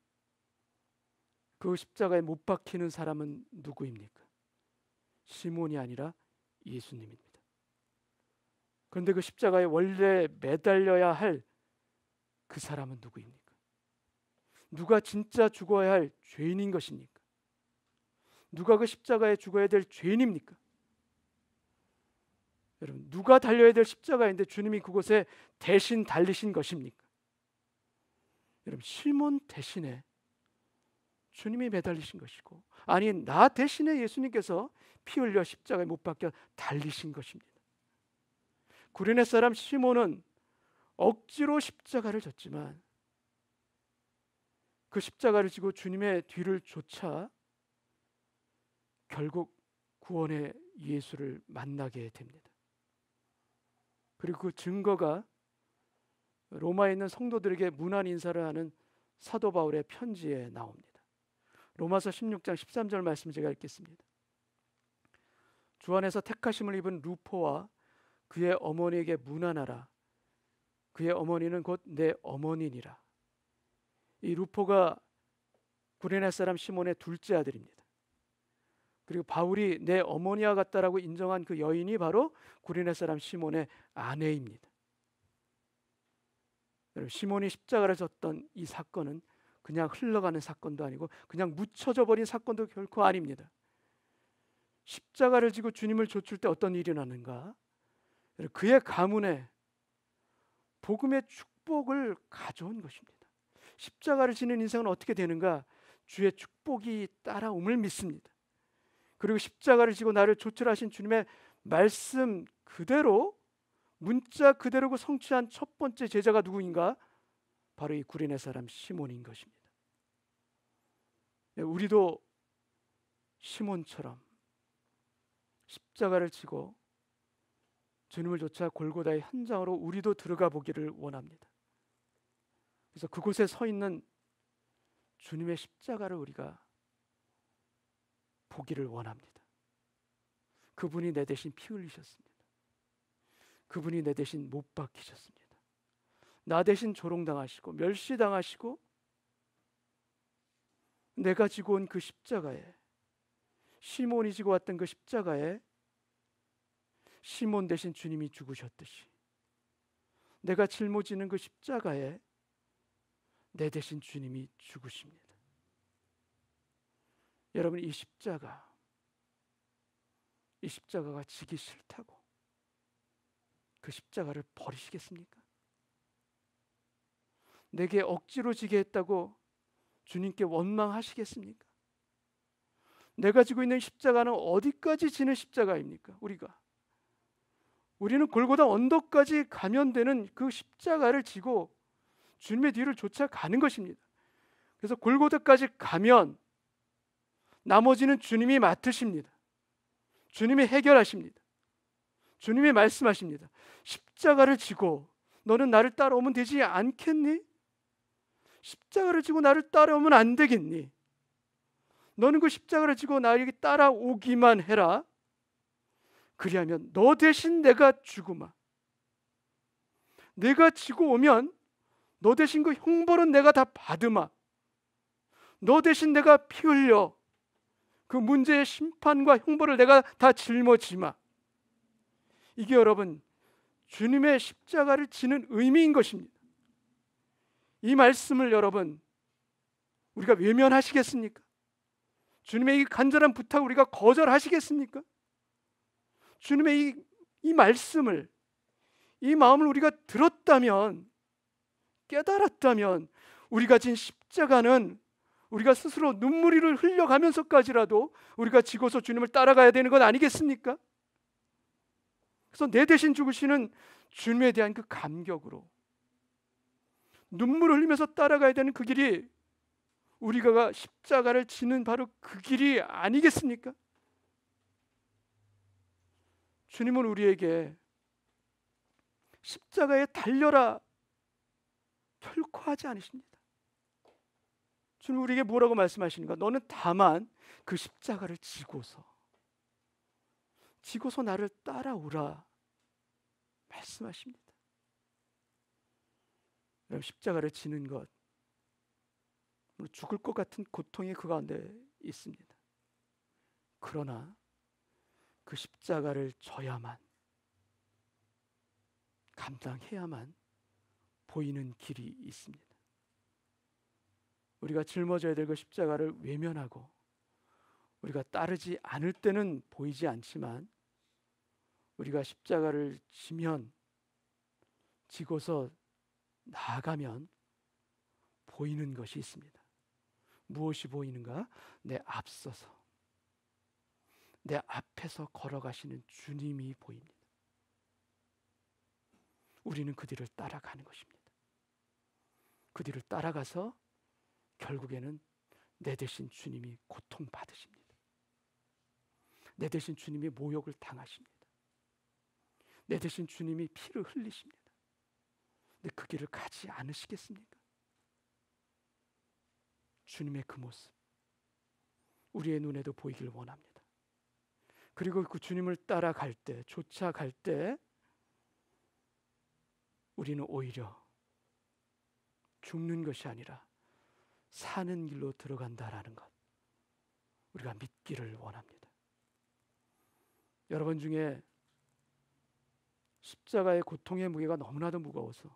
S1: 그 십자가에 못 박히는 사람은 누구입니까? 시몬이 아니라 예수님입니다. 그런데 그 십자가에 원래 매달려야 할 그 사람은 누구입니까? 누가 진짜 죽어야 할 죄인인 것입니까? 누가 그 십자가에 죽어야 될 죄인입니까? 여러분, 누가 달려야 될 십자가인데 주님이 그곳에 대신 달리신 것입니까? 여러분, 시몬 대신에 주님이 매달리신 것이고, 아니 나 대신에 예수님께서 피 흘려 십자가에 못 박혀 달리신 것입니다. 구레네 사람 시몬은 억지로 십자가를 졌지만 그 십자가를 지고 주님의 뒤를 쫓아 결국 구원의 예수를 만나게 됩니다. 그리고 그 증거가 로마에 있는 성도들에게 문안 인사를 하는 사도 바울의 편지에 나옵니다. 로마서 16장 13절 말씀 제가 읽겠습니다. 주 안에서 택하심을 입은 루포와 그의 어머니에게 문안하라. 그의 어머니는 곧 내 어머니니라. 이 루포가 구레네 사람 시몬의 둘째 아들입니다. 그리고 바울이 내 어머니와 같다라고 인정한 그 여인이 바로 구레네 사람 시몬의 아내입니다. 여러분, 시몬이 십자가를 졌던 이 사건은 그냥 흘러가는 사건도 아니고 그냥 묻혀져 버린 사건도 결코 아닙니다. 십자가를 지고 주님을 좇을 때 어떤 일이 나는가? 그의 가문에 복음의 축복을 가져온 것입니다. 십자가를 지는 인생은 어떻게 되는가? 주의 축복이 따라옴을 믿습니다. 그리고 십자가를 지고 나를 조철하신 주님의 말씀 그대로, 문자 그대로 성취한 첫 번째 제자가 누구인가? 바로 이 구레네 사람 시몬인 것입니다. 우리도 시몬처럼 십자가를 지고 주님을 쫓아 골고다의 현장으로 우리도 들어가 보기를 원합니다. 그래서 그곳에 서 있는 주님의 십자가를 우리가 보기를 원합니다. 그분이 내 대신 피 흘리셨습니다. 그분이 내 대신 못 박히셨습니다. 나 대신 조롱당하시고 멸시당하시고 내가 지고 온 그 십자가에, 시몬이 지고 왔던 그 십자가에 시몬 대신 주님이 죽으셨듯이 내가 짊어지는 그 십자가에 내 대신 주님이 죽으십니다. 여러분, 이 십자가가 지기 싫다고 그 십자가를 버리시겠습니까? 내게 억지로 지게 했다고 주님께 원망하시겠습니까? 내가 지고 있는 십자가는 어디까지 지는 십자가입니까? 우리는 골고다 언덕까지 가면 되는 그 십자가를 지고 주님의 뒤를 쫓아가는 것입니다. 그래서 골고다까지 가면 나머지는 주님이 맡으십니다. 주님이 해결하십니다. 주님이 말씀하십니다. 십자가를 지고 너는 나를 따라오면 되지 않겠니? 십자가를 지고 나를 따라오면 안 되겠니? 너는 그 십자가를 지고 나에게 따라오기만 해라. 그리하면 너 대신 내가 죽으마. 내가 지고 오면 너 대신 그 형벌은 내가 다 받으마. 너 대신 내가 피 흘려 그 문제의 심판과 형벌을 내가 다 짊어지마. 이게 여러분 주님의 십자가를 지는 의미인 것입니다. 이 말씀을 여러분 우리가 외면하시겠습니까? 주님의 이 간절한 부탁을 우리가 거절하시겠습니까? 주님의 이 말씀을, 이 마음을 우리가 들었다면, 깨달았다면 우리가 진 십자가는 우리가 스스로 눈물을 흘려가면서까지라도 우리가 지고서 주님을 따라가야 되는 건 아니겠습니까? 그래서 내 대신 죽으시는 주님에 대한 그 감격으로 눈물을 흘리면서 따라가야 되는 그 길이 우리가 십자가를 지는 바로 그 길이 아니겠습니까? 주님은 우리에게 십자가에 달려라 결코 하지 않으십니다. 주님 우리에게 뭐라고 말씀하시는가? 너는 다만 그 십자가를 지고서 나를 따라오라 말씀하십니다. 여러분, 십자가를 지는 것, 죽을 것 같은 고통이 그 가운데 있습니다. 그러나 그 십자가를 져야만, 감당해야만 보이는 길이 있습니다. 우리가 짊어져야 될 그 십자가를 외면하고 우리가 따르지 않을 때는 보이지 않지만, 우리가 십자가를 지고서 나아가면 보이는 것이 있습니다. 무엇이 보이는가? 내 앞서서, 내 앞에서 걸어가시는 주님이 보입니다. 우리는 그 뒤를 따라가는 것입니다. 그 뒤를 따라가서 결국에는 내 대신 주님이 고통받으십니다. 내 대신 주님이 모욕을 당하십니다. 내 대신 주님이 피를 흘리십니다. 근데 그 길을 가지 않으시겠습니까? 주님의 그 모습, 우리의 눈에도 보이길 원합니다. 그리고 그 주님을 따라갈 때, 쫓아갈 때 우리는 오히려 죽는 것이 아니라 사는 길로 들어간다라는 것, 우리가 믿기를 원합니다. 여러분 중에 십자가의 고통의 무게가 너무나도 무거워서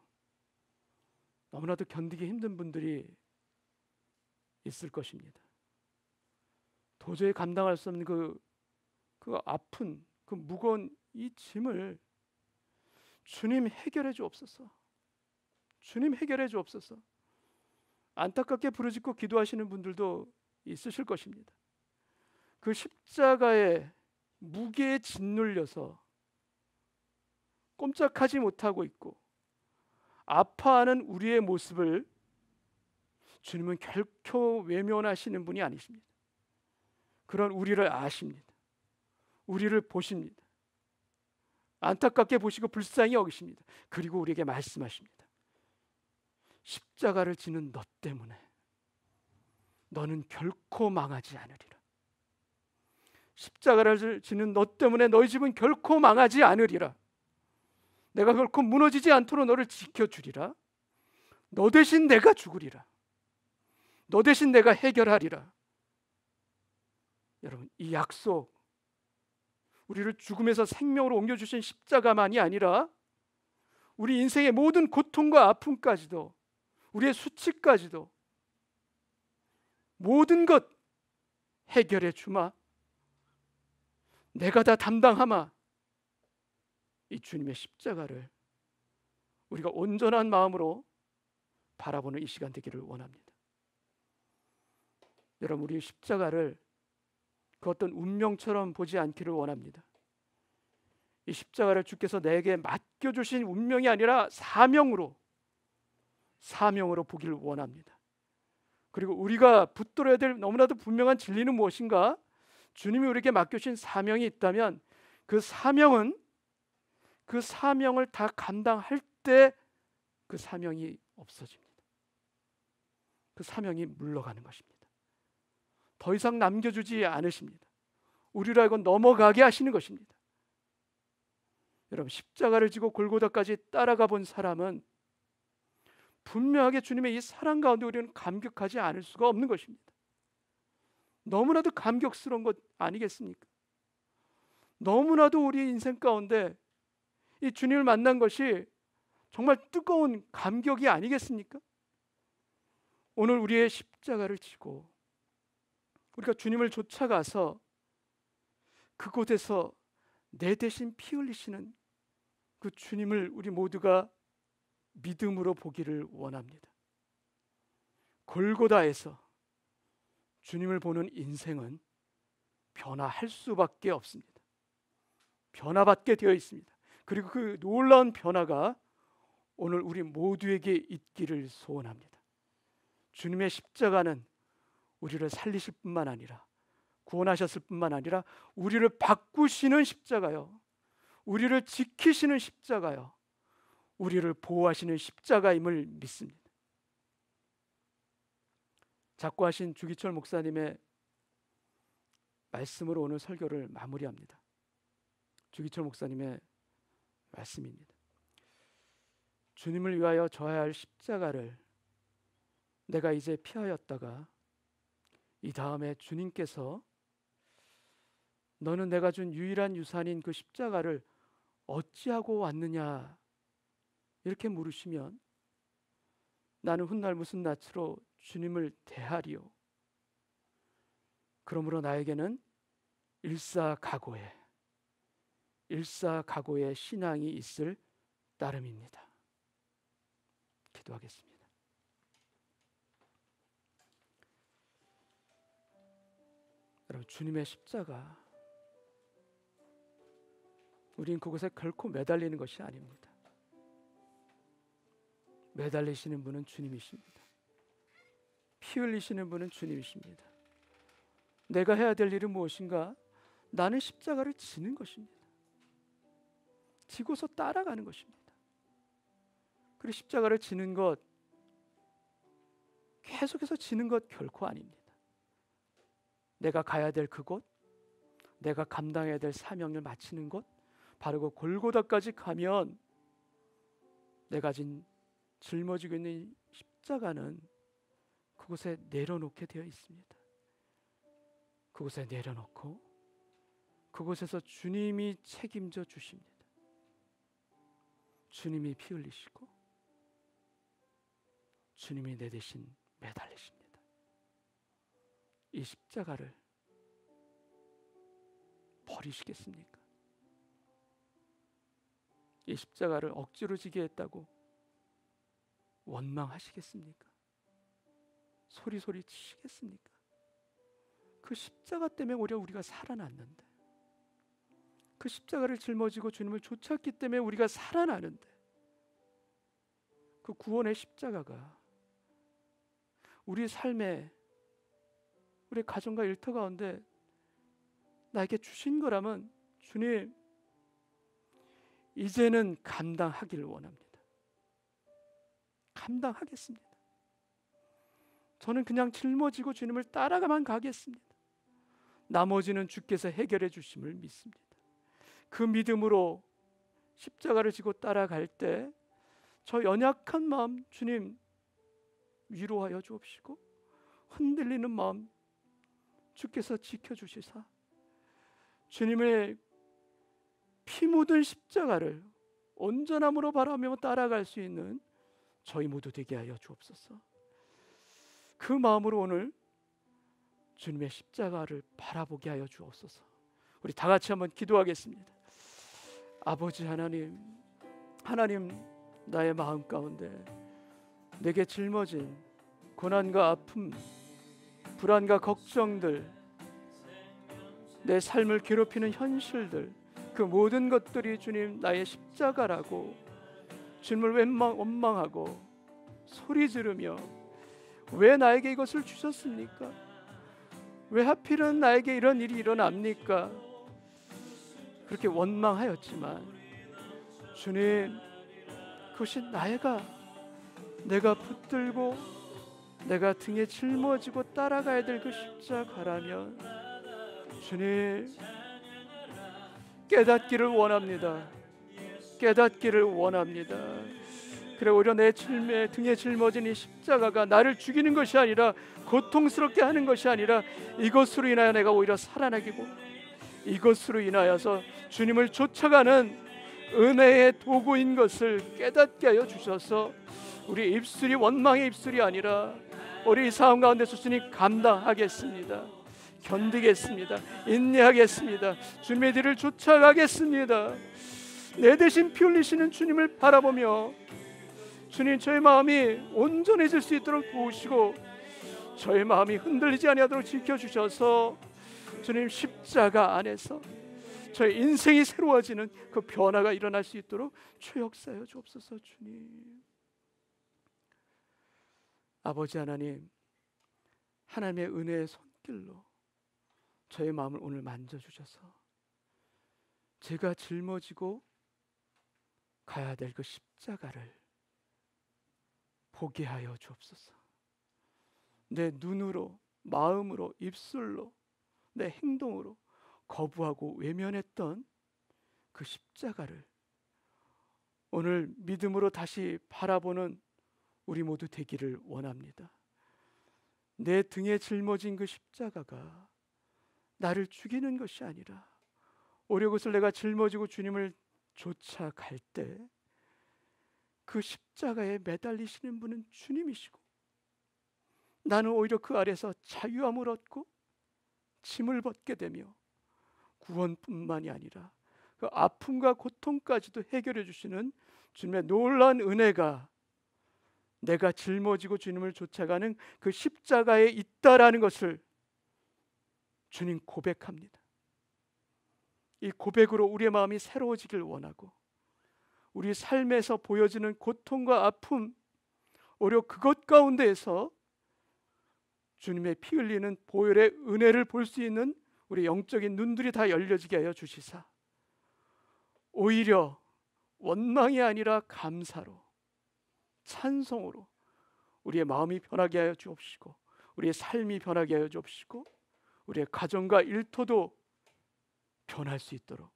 S1: 너무나도 견디기 힘든 분들이 있을 것입니다. 도저히 감당할 수 없는 그 아픈, 그 무거운 이 짐을 주님 해결해 주옵소서. 주님 해결해 주옵소서. 안타깝게 부르짖고 기도하시는 분들도 있으실 것입니다. 그 십자가의 무게에 짓눌려서 꼼짝하지 못하고 있고 아파하는 우리의 모습을 주님은 결코 외면하시는 분이 아니십니다. 그런 우리를 아십니다. 우리를 보십니다. 안타깝게 보시고 불쌍히 여기십니다. 그리고 우리에게 말씀하십니다. 십자가를 지는 너 때문에 너는 결코 망하지 않으리라. 십자가를 지는 너 때문에 너희 집은 결코 망하지 않으리라. 내가 결코 무너지지 않도록 너를 지켜주리라. 너 대신 내가 죽으리라. 너 대신 내가 해결하리라. 여러분, 이 약속, 우리를 죽음에서 생명으로 옮겨주신 십자가만이 아니라 우리 인생의 모든 고통과 아픔까지도, 우리의 수치까지도 모든 것 해결해 주마. 내가 다 담당하마. 이 주님의 십자가를 우리가 온전한 마음으로 바라보는 이 시간 되기를 원합니다. 여러분, 우리 십자가를 그 어떤 운명처럼 보지 않기를 원합니다. 이 십자가를 주께서 내게 맡겨주신 운명이 아니라 사명으로 보기를 원합니다. 그리고 우리가 붙들어야 될 너무나도 분명한 진리는 무엇인가? 주님이 우리에게 맡겨주신 사명이 있다면 그 사명을 다 감당할 때 그 사명이 없어집니다. 그 사명이 물러가는 것입니다. 더 이상 남겨주지 않으십니다. 우리로 하여금 넘어가게 하시는 것입니다. 여러분, 십자가를 지고 골고다까지 따라가 본 사람은 분명하게 주님의 이 사랑 가운데 우리는 감격하지 않을 수가 없는 것입니다. 너무나도 감격스러운 것 아니겠습니까? 너무나도 우리 인생 가운데 이 주님을 만난 것이 정말 뜨거운 감격이 아니겠습니까? 오늘 우리의 십자가를 지고 우리가 주님을 쫓아가서 그곳에서 내 대신 피 흘리시는 그 주님을 우리 모두가 믿음으로 보기를 원합니다. 골고다에서 주님을 보는 인생은 변화할 수밖에 없습니다. 변화받게 되어 있습니다. 그리고 그 놀라운 변화가 오늘 우리 모두에게 있기를 소원합니다. 주님의 십자가는 우리를 살리실 뿐만 아니라 구원하셨을 뿐만 아니라 우리를 바꾸시는 십자가요, 우리를 지키시는 십자가요, 우리를 보호하시는 십자가임을 믿습니다. 작고하신 주기철 목사님의 말씀으로 오늘 설교를 마무리합니다. 주기철 목사님의 말씀입니다. 주님을 위하여 져야 할 십자가를 내가 이제 피하였다가 이 다음에 주님께서 너는 내가 준 유일한 유산인 그 십자가를 어찌하고 왔느냐 이렇게 물으시면 나는 훗날 무슨 낯으로 주님을 대하리요. 그러므로 나에게는 일사각오의 신앙이 있을 따름입니다. 기도하겠습니다. 여러분, 주님의 십자가, 우린 그곳에 결코 매달리는 것이 아닙니다. 매달리시는 분은 주님이십니다. 피 흘리시는 분은 주님이십니다. 내가 해야 될 일은 무엇인가? 나는 십자가를 지는 것입니다. 지고서 따라가는 것입니다. 그리고 십자가를 지는 것, 계속해서 지는 것 결코 아닙니다. 내가 가야 될 그곳, 내가 감당해야 될 사명을 마치는 곳, 바로 그 골고다까지 가면 내가 짊어지고 있는 십자가는 그곳에 내려놓게 되어 있습니다. 그곳에 내려놓고 그곳에서 주님이 책임져 주십니다. 주님이 피 흘리시고 주님이 내 대신 매달리십니다. 이 십자가를 버리시겠습니까? 이 십자가를 억지로 지게 했다고 원망하시겠습니까? 소리소리 치시겠습니까? 그 십자가 때문에 오히려 우리가 살아났는데, 그 십자가를 짊어지고 주님을 쫓았기 때문에 우리가 살아나는데, 그 구원의 십자가가 우리 삶에, 우리 가정과 일터 가운데 나에게 주신 거라면 주님, 이제는 감당하기를 원합니다. 감당하겠습니다. 저는 그냥 짊어지고 주님을 따라가만 가겠습니다. 나머지는 주께서 해결해 주심을 믿습니다. 그 믿음으로 십자가를 지고 따라갈 때 저 연약한 마음 주님 위로하여 주옵시고, 흔들리는 마음 주께서 지켜주시사 주님의 피 묻은 십자가를 온전함으로 바라며 따라갈 수 있는 저희 모두 되게 하여 주옵소서. 그 마음으로 오늘 주님의 십자가를 바라보게 하여 주옵소서. 우리 다 같이 한번 기도하겠습니다. 아버지 하나님, 나의 마음 가운데 내게 짊어진 고난과 아픔, 불안과 걱정들, 내 삶을 괴롭히는 현실들, 그 모든 것들이 주님 나의 십자가라고 주님을 원망하고 소리 지르며 왜 나에게 이것을 주셨습니까? 왜 하필은 나에게 이런 일이 일어납니까? 그렇게 원망하였지만 주님, 그것이 내가 붙들고 내가 등에 짊어지고 따라가야 될 그 십자가라면 주님, 깨닫기를 원합니다. 깨닫기를 원합니다. 그래, 오히려 내 등에 짊어진 이 십자가가 나를 죽이는 것이 아니라, 고통스럽게 하는 것이 아니라, 이것으로 인하여 내가 오히려 살아나기고, 이것으로 인하여서 주님을 쫓아가는 은혜의 도구인 것을 깨닫게 하여 주셔서 우리 입술이 원망의 입술이 아니라 우리 이 상황 가운데서 주님 감당하겠습니다. 견디겠습니다. 인내하겠습니다. 주님의 뒤를 쫓아가겠습니다. 내 대신 피 흘리시는 주님을 바라보며 주님, 저의 마음이 온전해질 수 있도록 도우시고 저의 마음이 흔들리지 아니하도록 지켜주셔서 주님, 십자가 안에서 저의 인생이 새로워지는 그 변화가 일어날 수 있도록 주 역사하여 주옵소서. 주님, 아버지 하나님, 하나님의 은혜의 손길로 저의 마음을 오늘 만져주셔서 제가 짊어지고 가야 될 그 십자가를 보게 하여 주옵소서. 내 눈으로, 마음으로, 입술로, 내 행동으로 거부하고 외면했던 그 십자가를 오늘 믿음으로 다시 바라보는 우리 모두 되기를 원합니다. 내 등에 짊어진 그 십자가가 나를 죽이는 것이 아니라 오히려 그것을 내가 짊어지고 주님을 쫓아갈 때 그 십자가에 매달리시는 분은 주님이시고, 나는 오히려 그 아래서 자유함을 얻고 짐을 벗게 되며 구원뿐만이 아니라 그 아픔과 고통까지도 해결해 주시는 주님의 놀라운 은혜가 내가 짊어지고 주님을 쫓아가는 그 십자가에 있다라는 것을 주님 고백합니다. 이 고백으로 우리의 마음이 새로워지길 원하고, 우리 삶에서 보여지는 고통과 아픔, 오히려 그것 가운데에서 주님의 피 흘리는 보혈의 은혜를 볼 수 있는 우리 영적인 눈들이 다 열려지게 하여 주시사, 오히려 원망이 아니라 감사로, 찬송으로 우리의 마음이 변하게 하여 주옵시고, 우리의 삶이 변하게 하여 주옵시고, 우리의 가정과 일터도 변할 수 있도록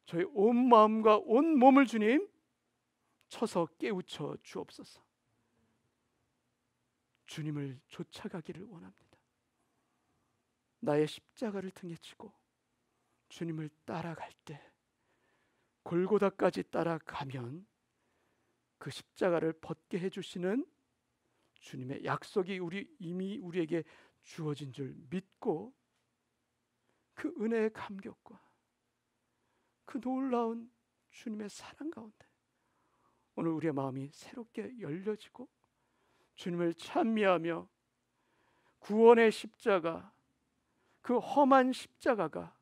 S1: 저희 온 마음과 온 몸을 주님 쳐서 깨우쳐 주옵소서. 주님을 쫓아가기를 원합니다. 나의 십자가를 등에 지고 주님을 따라갈 때, 골고다까지 따라가면 그 십자가를 벗게 해주시는 주님의 약속이 이미 우리에게 주어진 줄 믿고, 그 은혜의 감격과 그 놀라운 주님의 사랑 가운데 오늘 우리의 마음이 새롭게 열려지고, 주님을 찬미하며 구원의 십자가, 그 험한 십자가가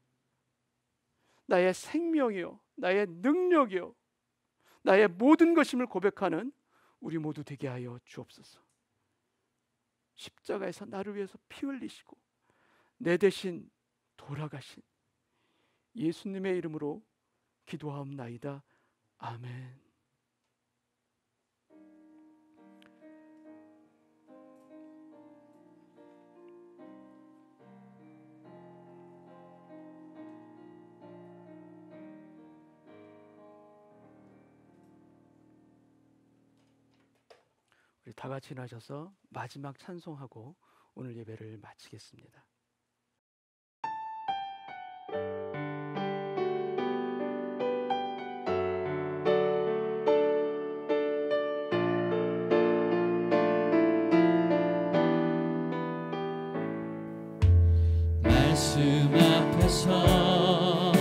S1: 나의 생명이요, 나의 능력이요, 나의 모든 것임을 고백하는 우리 모두 되게 하여 주옵소서. 십자가에서 나를 위해서 피 흘리시고 내 대신 돌아가신 예수님의 이름으로 기도하옵나이다. 아멘. 우리 다 같이 나셔서 마지막 찬송하고 오늘 예배를 마치겠습니다.
S3: 말씀 앞에서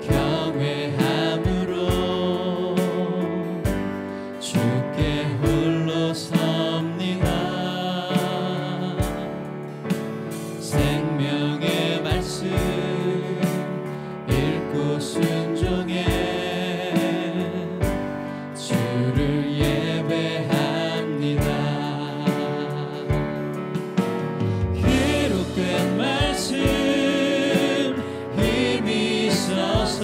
S3: 경외함으로 주께 홀로 섭니다. 생명의 말씀 읽고 순종해 주를 예배합니다. 기록된 말씀 힘이 있어서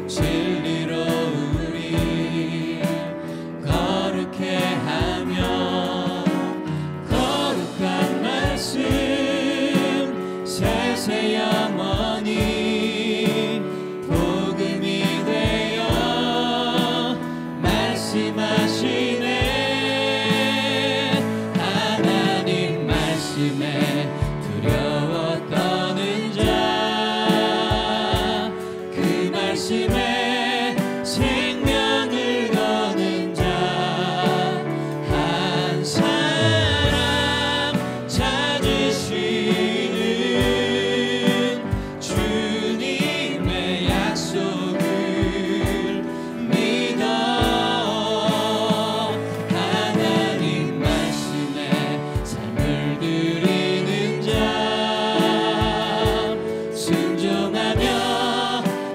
S3: 진리로 우리 거룩해 하며, 거룩한 말씀 세세 영원히 복음이 되어 말씀하시네. 하나님 말씀에 두려워 떠는 자, 그 말씀에 생명을 거는 자, 한 사람 찾으시는 주님의 약속을 믿어. 하나님 말씀에 삶을 드리는 자, 순종하며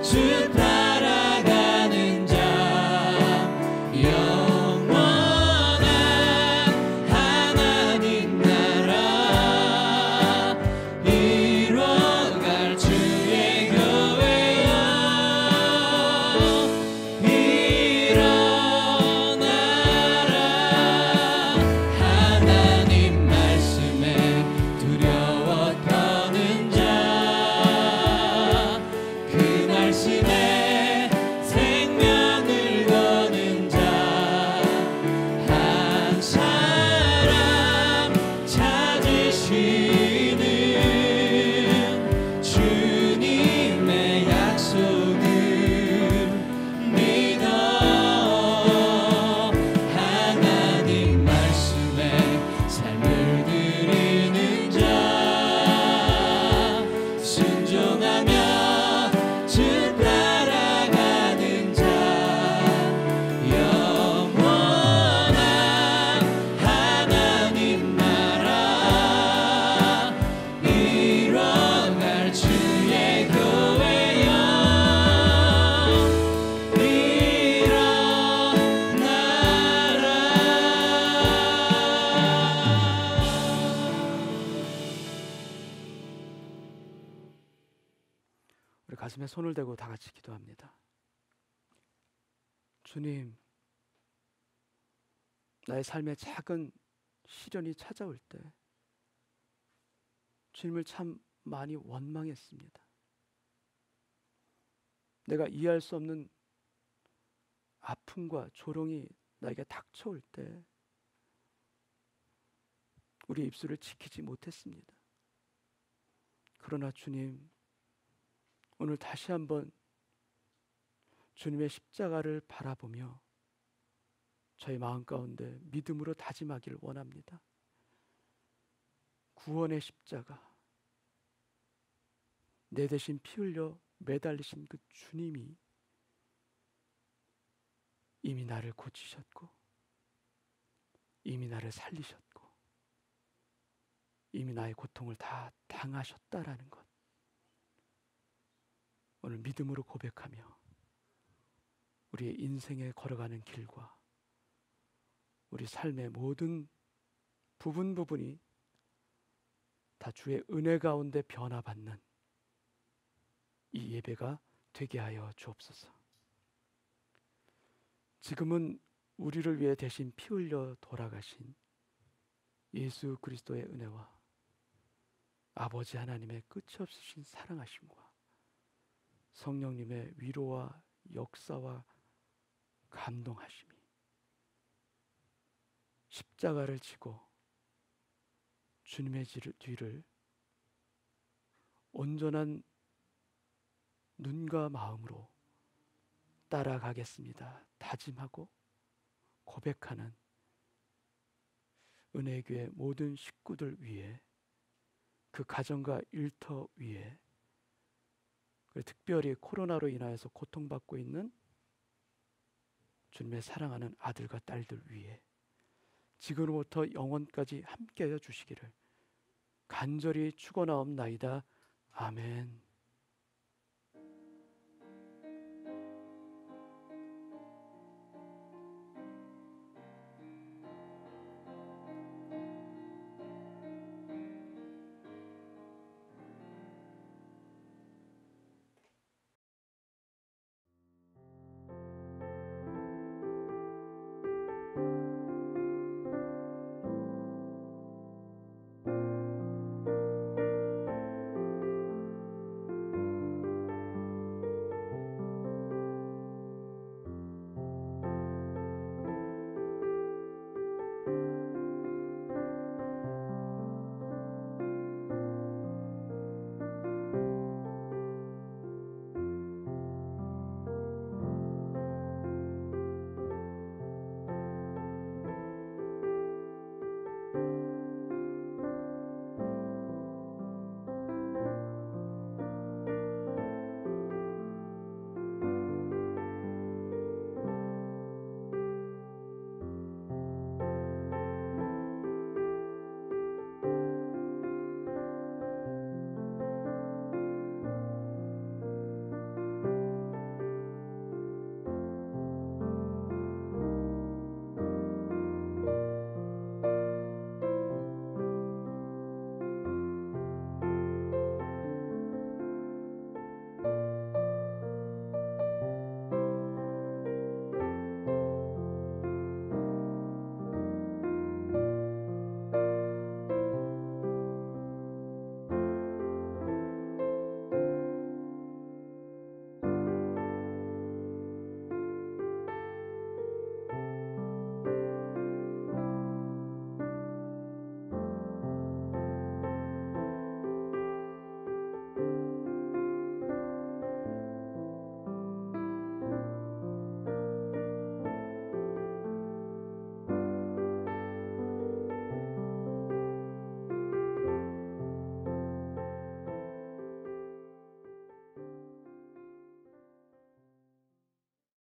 S3: 주 따라
S1: 가슴에 손을 대고 다 같이 기도합니다. 주님, 나의 삶에 작은 시련이 찾아올 때 주님을 참 많이 원망했습니다. 내가 이해할 수 없는 아픔과 조롱이 나에게 닥쳐올 때 우리의 입술을 지키지 못했습니다. 그러나 주님, 오늘 다시 한번 주님의 십자가를 바라보며 저희 마음 가운데 믿음으로 다짐하기를 원합니다. 구원의 십자가, 내 대신 피 흘려 매달리신 그 주님이 이미 나를 고치셨고, 이미 나를 살리셨고, 이미 나의 고통을 다 당하셨다라는 것, 오늘 믿음으로 고백하며 우리의 인생에 걸어가는 길과 우리 삶의 모든 부분이 다 주의 은혜 가운데 변화받는 이 예배가 되게 하여 주옵소서. 지금은 우리를 위해 대신 피 흘려 돌아가신 예수 그리스도의 은혜와 아버지 하나님의 끝이 없으신 사랑하심과 성령님의 위로와 역사와 감동하심이 십자가를 지고 주님의 뒤를 온전한 눈과 마음으로 따라가겠습니다 다짐하고 고백하는 은혜교회 모든 식구들 위에, 그 가정과 일터 위에, 특별히 코로나로 인하여서 고통받고 있는 주님의 사랑하는 아들과 딸들 위에 지금부터 영원까지 함께하여 주시기를 간절히 축원하옵나이다. 아멘.